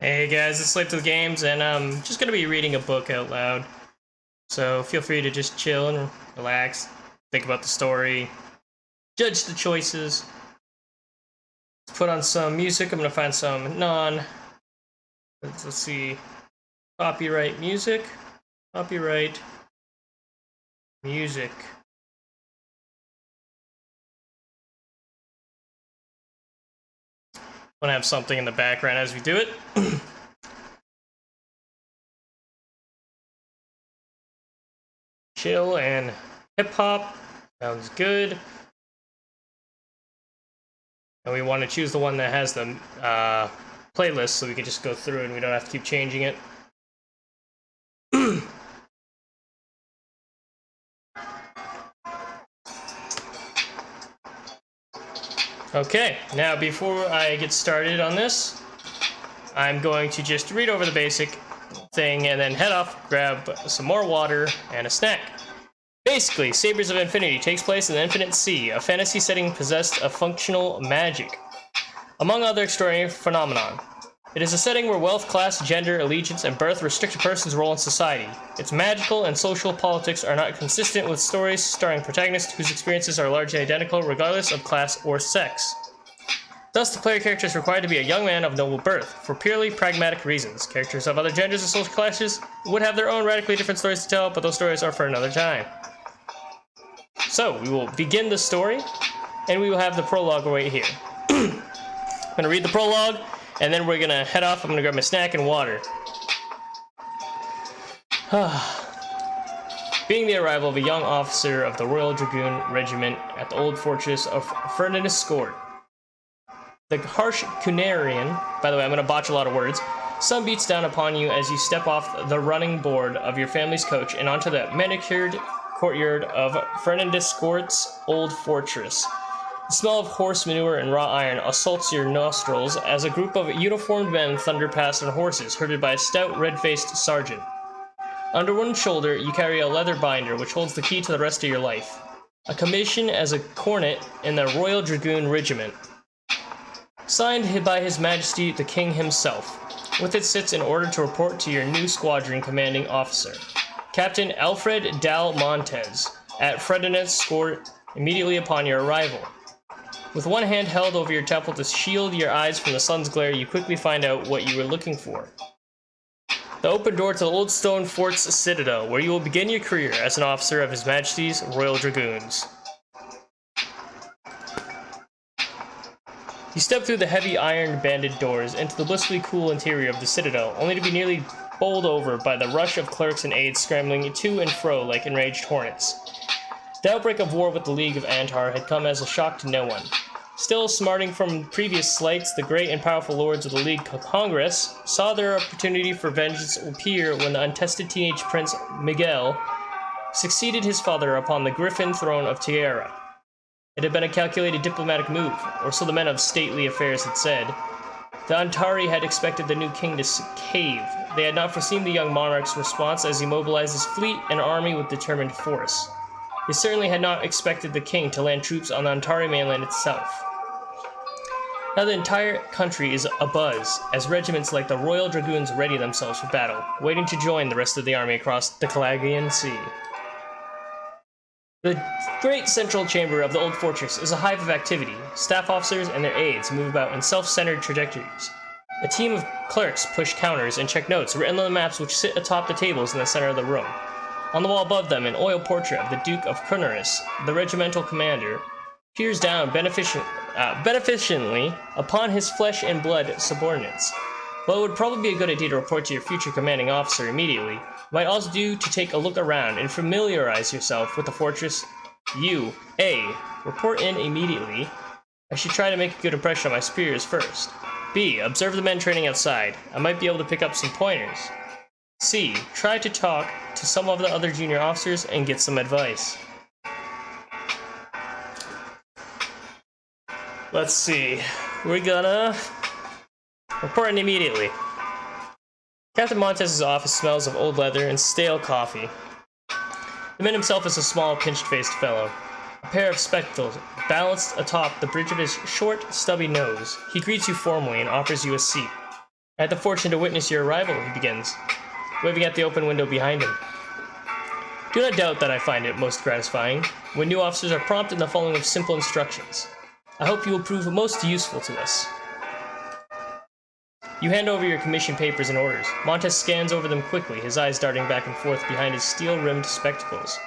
Hey guys, it's SlaveToTheGames, and I'm just going to be reading a book out loud. So feel free to just chill and relax, think about the story, judge the choices. Put on some music. I'm going to find some let's see, copyright music. Copyright music. I'm going to have something in the background as we do it. Chill and hip-hop. Sounds good. And we want to choose the one that has the playlist so we can just go through it and we don't have to keep changing it. Okay, now before I get started on this, I'm going to just read over the basic thing and then head off, grab some more water and a snack. Basically, Sabers of Infinity takes place in the Infinite Sea, a fantasy setting possessed of functional magic, among other extraordinary phenomenon. It is a setting where wealth, class, gender, allegiance, and birth restrict a person's role in society. Its magical and social politics are not consistent with stories starring protagonists whose experiences are largely identical regardless of class or sex. Thus, the player character is required to be a young man of noble birth, for purely pragmatic reasons. Characters of other genders and social classes would have their own radically different stories to tell, but those stories are for another time. So, we will begin the story, and we will have the prologue right here. I'm going to read the prologue, and then we're going to head off. I'm going to grab my snack and water. Being the arrival of a young officer of the Royal Dragoon Regiment at the old fortress of Fernandescourt, the harsh Cunarian, by the way, I'm going to botch a lot of words, sun beats down upon you as you step off the running board of your family's coach and onto the manicured courtyard of Fernandescourt's old fortress. The smell of horse manure and raw iron assaults your nostrils as a group of uniformed men thunder past on horses, herded by a stout, red-faced sergeant. Under one shoulder, you carry a leather binder, which holds the key to the rest of your life. A commission as a cornet in the Royal Dragoon Regiment. Signed by His Majesty the King himself. With it sits in order to report to your new squadron commanding officer, Captain Alfred Dal Montes, at Fernandescourt immediately upon your arrival. With one hand held over your temple to shield your eyes from the sun's glare, you quickly find out what you were looking for. The open door to the Old Stone Fort's citadel, where you will begin your career as an officer of His Majesty's Royal Dragoons. You step through the heavy iron-banded doors into the blissfully cool interior of the citadel, only to be nearly bowled over by the rush of clerks and aides scrambling to and fro like enraged hornets. The outbreak of war with the League of Antar had come as a shock to no one. Still smarting from previous slights, the great and powerful lords of the League Congress saw their opportunity for vengeance appear when the untested teenage prince Miguel succeeded his father upon the griffin throne of Tierra. It had been a calculated diplomatic move, or so the men of stately affairs had said. The Antari had expected the new king to cave. They had not foreseen the young monarch's response as he mobilized his fleet and army with determined force. They certainly had not expected the king to land troops on the Antari mainland itself. Now the entire country is abuzz, as regiments like the Royal Dragoons ready themselves for battle, waiting to join the rest of the army across the Calagian Sea. The great central chamber of the old fortress is a hive of activity. Staff officers and their aides move about in self-centered trajectories. A team of clerks push counters and check notes written on the maps which sit atop the tables in the center of the room. On the wall above them, an oil portrait of the Duke of Cornuris, the regimental commander, peers down beneficently upon his flesh and blood subordinates. While it would probably be a good idea to report to your future commanding officer immediately, it might also do to take a look around and familiarize yourself with the fortress. You, A, report in immediately. I should try to make a good impression on my superiors first. B, observe the men training outside. I might be able to pick up some pointers. C, try to talk to some of the other junior officers and get some advice. Let's see. We're gonna report in immediately. Captain Montez's office smells of old leather and stale coffee. The man himself is a small, pinched-faced fellow. A pair of spectacles balanced atop the bridge of his short, stubby nose. He greets you formally and offers you a seat. I had the fortune to witness your arrival, he begins, waving at the open window behind him. Do not doubt that I find it most gratifying when new officers are prompt in the following of simple instructions. I hope you will prove most useful to us. You hand over your commission papers and orders. Montes scans over them quickly, his eyes darting back and forth behind his steel-rimmed spectacles.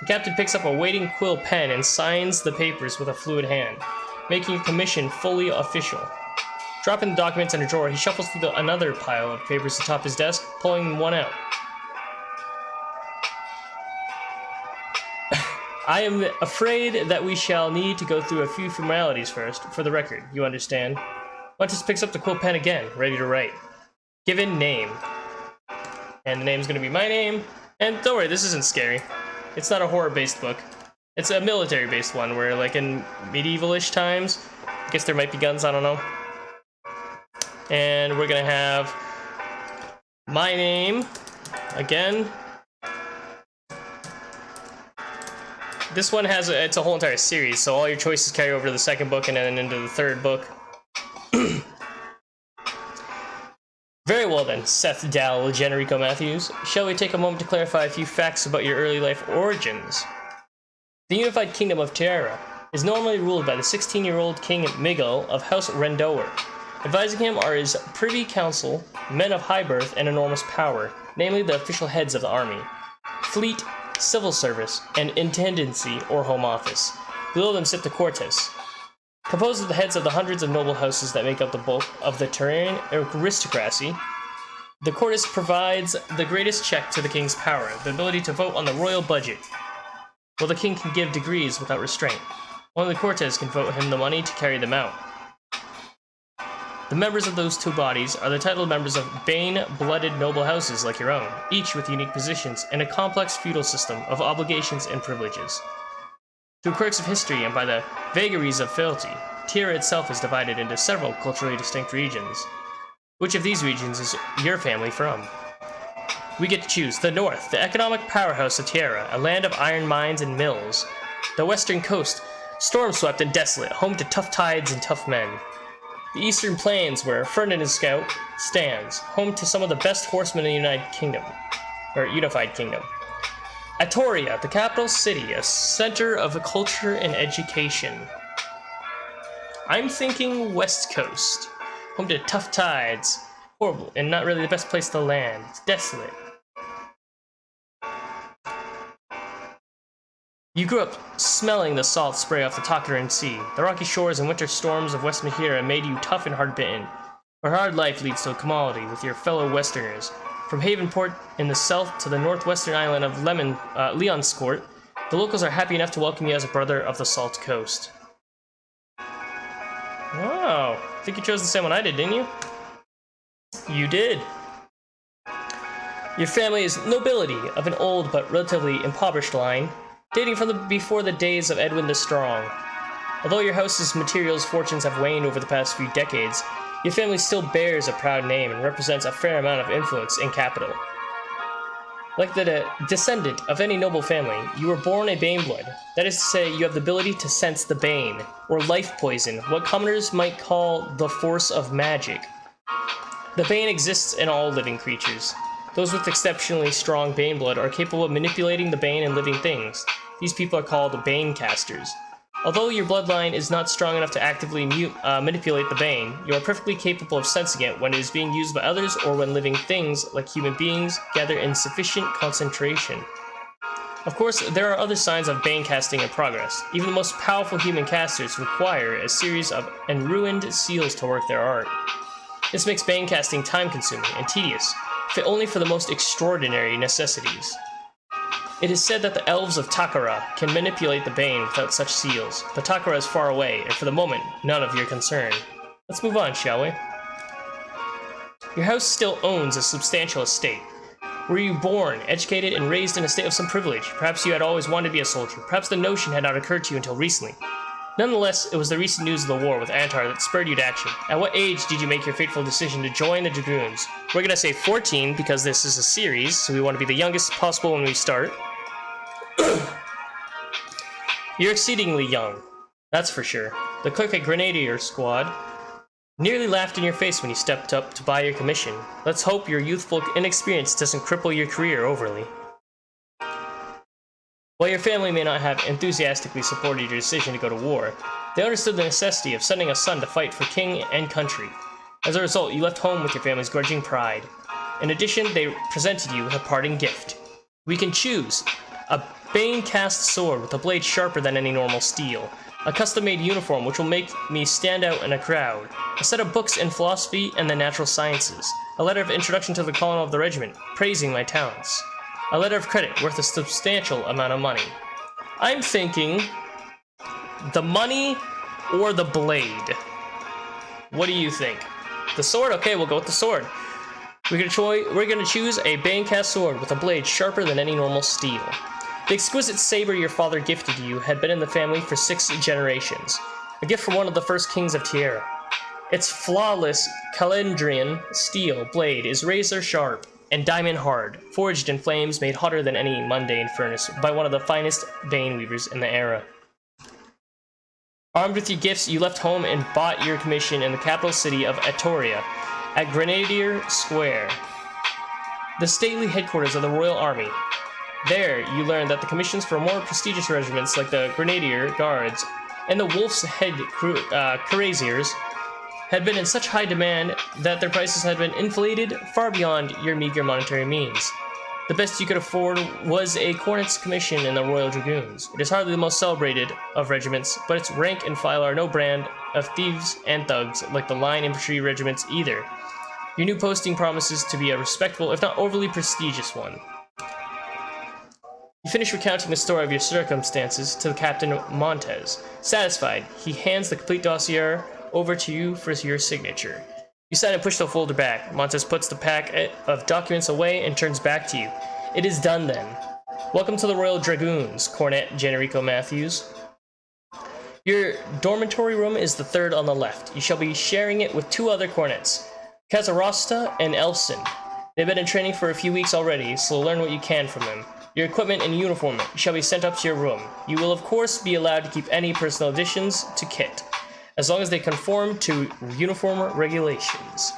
The captain picks up a waiting quill pen and signs the papers with a fluid hand, making your commission fully official. Dropping the documents in a drawer, he shuffles through another pile of papers atop his desk, pulling one out. I am afraid that we shall need to go through a few formalities first, for the record, you understand. Montes picks up the quill pen again, ready to write. Given name. And the name's gonna be my name. And don't worry, this isn't scary. It's not a horror-based book. It's a military-based one, where, like, in medieval-ish times, I guess there might be guns, I don't know. And we're gonna have my name, again. This one has, it's a whole entire series, so all your choices carry over to the second book and then into the third book. Very well then, Seth Dal Generico Matthews. Shall we take a moment to clarify a few facts about your early life origins? The unified kingdom of Tierra is normally ruled by the 16-year-old King Miguel of House Rendower. Advising him are his privy council, men of high birth and enormous power, namely the official heads of the army, fleet, civil service, and intendancy or home office. Below them sit the Cortes, composed of the heads of the hundreds of noble houses that make up the bulk of the Terran aristocracy. The Cortes provides the greatest check to the king's power, the ability to vote on the royal budget, while the king can give decrees without restraint. Only the Cortes can vote him the money to carry them out. The members of those two bodies are the titled members of Bane-blooded noble houses like your own, each with unique positions and a complex feudal system of obligations and privileges. Through quirks of history and by the vagaries of fealty, Tierra itself is divided into several culturally distinct regions. Which of these regions is your family from? We get to choose. The north, the economic powerhouse of Tierra, a land of iron mines and mills. The western coast, storm-swept and desolate, home to tough tides and tough men. The eastern plains, where Ferdinand Scout stands, home to some of the best horsemen in the Unified Kingdom. Atoria, the capital city, a center of culture and education. I'm thinking West Coast, home to tough tides, horrible, and not really the best place to land. It's desolate. You grew up smelling the salt spray off the Takaran Sea. The rocky shores and winter storms of West Mahira made you tough and hard-bitten. Where hard life leads to a commodity with your fellow Westerners. From Havenport in the south to the northwestern island of Leonskort, the locals are happy enough to welcome you as a brother of the Salt Coast. Wow, I think you chose the same one I did, didn't you? You did. Your family is nobility of an old but relatively impoverished line, dating from before the days of Edwin the Strong. Although your house's materials fortunes have waned over the past few decades, your family still bears a proud name and represents a fair amount of influence in capital. Like the descendant of any noble family, you were born a Baneblood. That is to say, you have the ability to sense the Bane, or life poison, what commoners might call the force of magic. The Bane exists in all living creatures. Those with exceptionally strong Baneblood are capable of manipulating the Bane in living things. These people are called Banecasters. Although your bloodline is not strong enough to actively manipulate the Bane, you are perfectly capable of sensing it when it is being used by others or when living things, like human beings, gather in sufficient concentration. Of course, there are other signs of Bane casting in progress. Even the most powerful human casters require a series of enruined seals to work their art. This makes Bane casting time-consuming and tedious, fit only for the most extraordinary necessities. It is said that the elves of Takara can manipulate the Bane without such seals, but Takara is far away, and for the moment, none of your concern. Let's move on, shall we? Your house still owns a substantial estate. Were you born, educated, and raised in a state of some privilege? Perhaps you had always wanted to be a soldier. Perhaps the notion had not occurred to you until recently. Nonetheless, it was the recent news of the war with Antar that spurred you to action. At what age did you make your fateful decision to join the Dragoons? We're gonna say 14 because this is a series, so we want to be the youngest possible when we start. You're exceedingly young, that's for sure. The clerk at Grenadier Squad Nearly laughed in your face when you stepped up to buy your commission. Let's hope your youthful inexperience doesn't cripple your career overly. While your family may not have enthusiastically supported your decision to go to war, they understood the necessity of sending a son to fight for king and country. As a result, you left home with your family's grudging pride. In addition, they presented you with a parting gift. We can choose a bane-cast sword with a blade sharper than any normal steel, a custom-made uniform which will make me stand out in a crowd, a set of books in philosophy and the natural sciences, a letter of introduction to the colonel of the regiment, praising my talents, a letter of credit worth a substantial amount of money. I'm thinking the money or the blade. What do you think? The sword? Okay, we'll go with the sword. We're gonna choose a bane-cast sword with a blade sharper than any normal steel. The exquisite saber your father gifted you had been in the family for 6 generations, a gift from one of the first kings of Tierra. Its flawless Caledonian steel blade is razor sharp and diamond hard, forged in flames made hotter than any mundane furnace by one of the finest bane weavers in the era. Armed with your gifts, you left home and bought your commission in the capital city of Etoria, at Grenadier Square, the stately headquarters of the Royal Army. There, you learned that the commissions for more prestigious regiments like the Grenadier Guards and the Wolf's Head Cuirassiers had been in such high demand that their prices had been inflated far beyond your meager monetary means. The best you could afford was a cornet's commission in the Royal Dragoons. It is hardly the most celebrated of regiments, but its rank and file are no brand of thieves and thugs like the line infantry regiments either. Your new posting promises to be a respectable, if not overly prestigious one. You finish recounting the story of your circumstances to Captain Montez. Satisfied, he hands the complete dossier over to you for your signature. You sign and push the folder back. Montez puts the packet of documents away and turns back to you. It is done then. Welcome to the Royal Dragoons, Cornet Generico Matthews. Your dormitory room is the third on the left. You shall be sharing it with 2 other cornets, Casarosta and Elson. They've been in training for a few weeks already, so learn what you can from them. Your equipment and uniform shall be sent up to your room. You will of course be allowed to keep any personal additions to kit, as long as they conform to uniform regulations.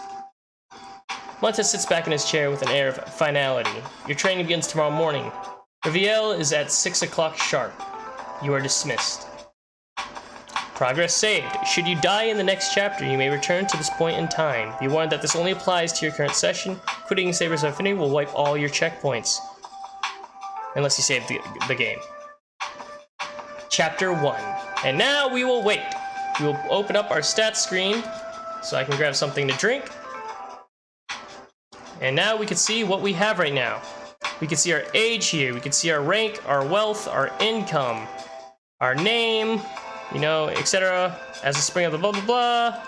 Montez sits back in his chair with an air of finality. Your training begins tomorrow morning. Reveille is at 6 o'clock sharp. You are dismissed. Progress saved. Should you die in the next chapter, you may return to this point in time. Be warned that this only applies to your current session. Quitting Sabers of Infinity will wipe all your checkpoints, unless you save the game. Chapter 1. And now we will wait. We will open up our stats screen so I can grab something to drink. And now we can see what we have right now. We can see our age here. We can see our rank, our wealth, our income, our name, you know, etc. As a spring of the blah blah blah.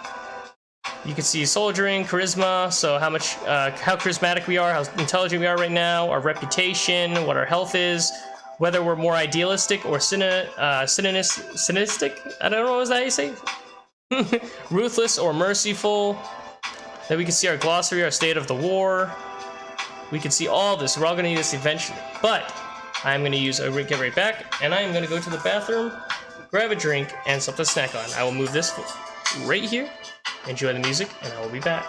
You can see soldiering, charisma, so how charismatic we are, how intelligent we are right now, our reputation, what our health is, whether we're more idealistic or cynistic. I don't know, is that how you say? Ruthless or merciful. Then we can see our glossary, our state of the war. We can see all this. We're all going to need this eventually. But I'm going to get right back, and I'm going to go to the bathroom, grab a drink, and something to snack on. I will move this right here. Enjoy the music, and I will be back.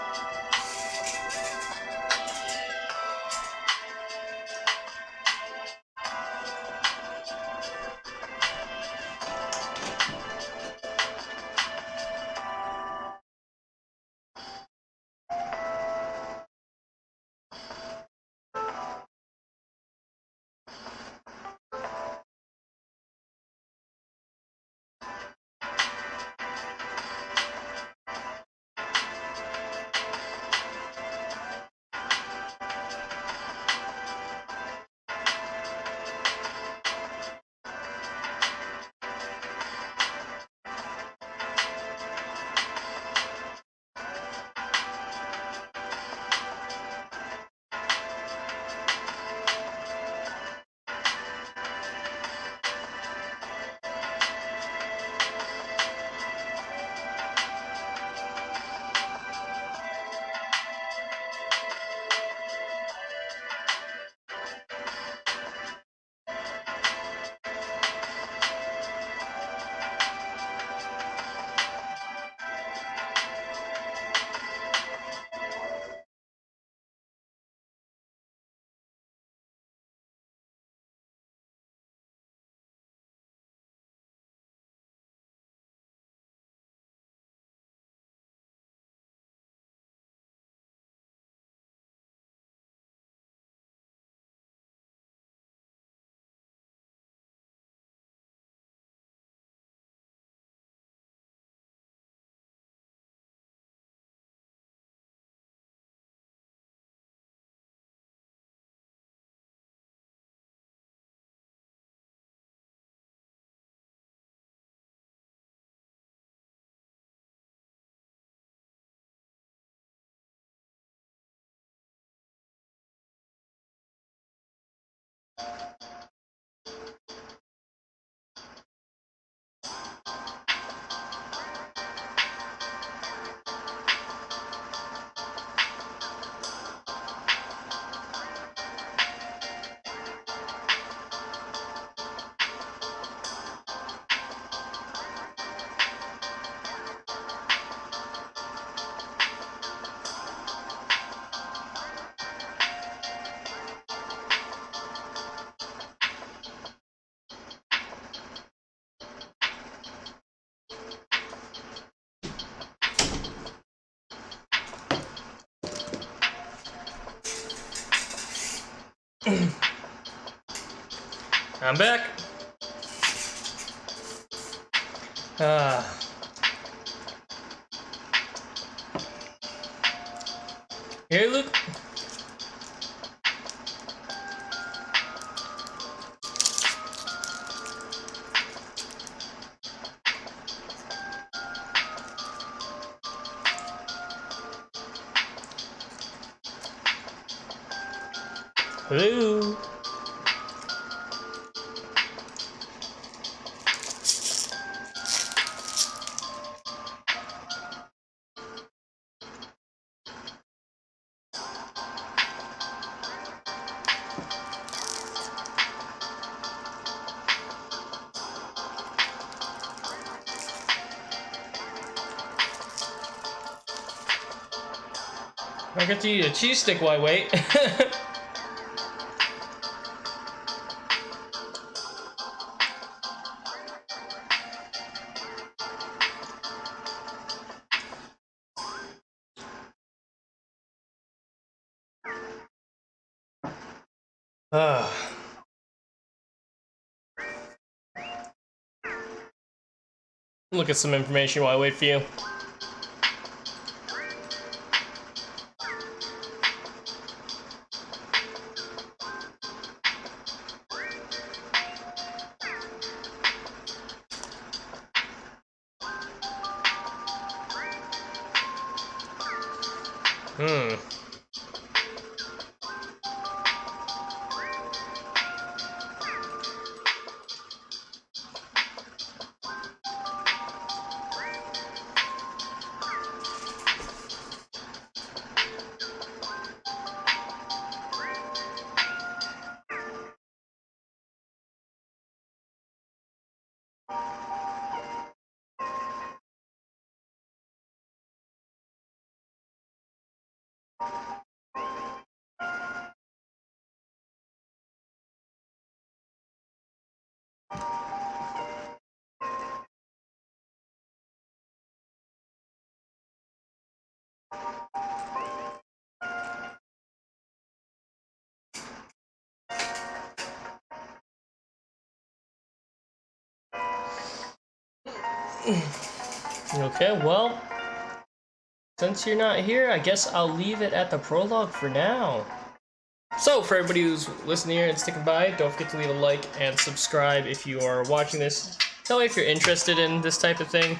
I'm back. Here, Luke. Hello. I get to eat a cheese stick while I wait. Look at some information while I wait for you. Okay, well, since you're not here, I guess I'll leave it at the prologue for now. So, for everybody who's listening here and sticking by, don't forget to leave a like and subscribe if you are watching this. Tell me if you're interested in this type of thing.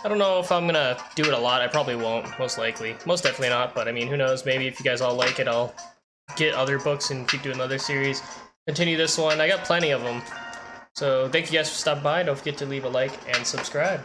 I don't know if I'm gonna do it a lot. I probably won't, most likely. Most definitely not, but I mean, who knows? Maybe if you guys all like it, I'll get other books and keep doing another series. Continue this one. I got plenty of them. So, thank you guys for stopping by. Don't forget to leave a like and subscribe.